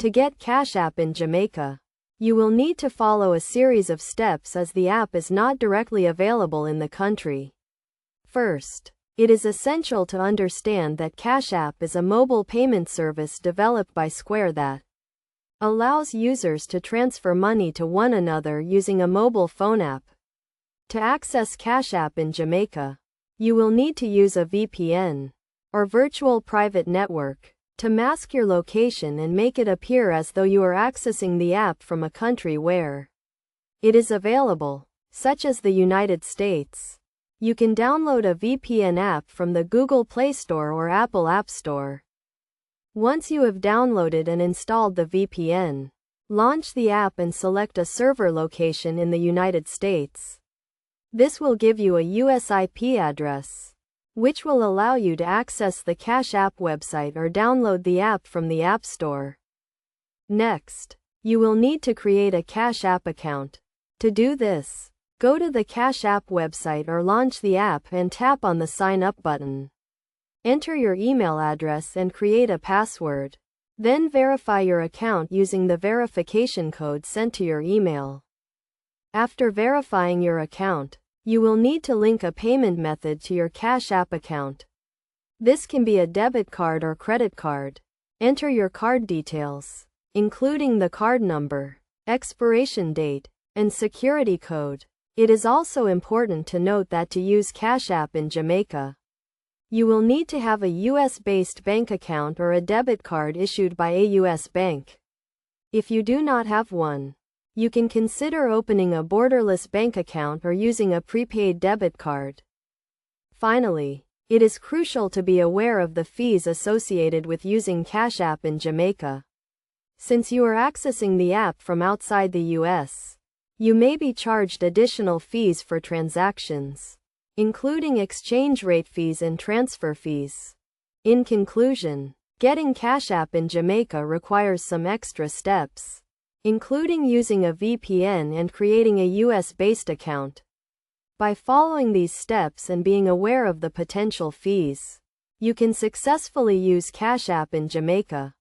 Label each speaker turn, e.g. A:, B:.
A: To get Cash App in Jamaica, you will need to follow a series of steps as the app is not directly available in the country. First, it is essential to understand that Cash App is a mobile payment service developed by Square that allows users to transfer money to one another using a mobile phone app. To access Cash App in Jamaica, you will need to use a VPN, or virtual private network, to mask your location and make it appear as though you are accessing the app from a country where it is available, such as the United States. You can download a VPN app from the Google Play Store or Apple App Store. Once you have downloaded and installed the VPN, launch the app and select a server location in the United States. This will give you a US IP address, which will allow you to access the Cash App website or download the app from the App Store. Next, you will need to create a Cash App account. To do this, go to the Cash App website or launch the app and tap on the Sign Up button. Enter your email address and create a password. Then verify your account using the verification code sent to your email. After verifying your account, you will need to link a payment method to your Cash App account. This can be a debit card or credit card. Enter your card details, including the card number, expiration date, and security code. It is also important to note that to use Cash App in Jamaica, you will need to have a US-based bank account or a debit card issued by a US bank. If you do not have one, you can consider opening a borderless bank account or using a prepaid debit card. Finally, it is crucial to be aware of the fees associated with using Cash App in Jamaica. Since you are accessing the app from outside the US, you may be charged additional fees for transactions, including exchange rate fees and transfer fees. In conclusion, getting Cash App in Jamaica requires some extra steps, including using a VPN and creating a US-based account. By following these steps and being aware of the potential fees, you can successfully use Cash App in Jamaica.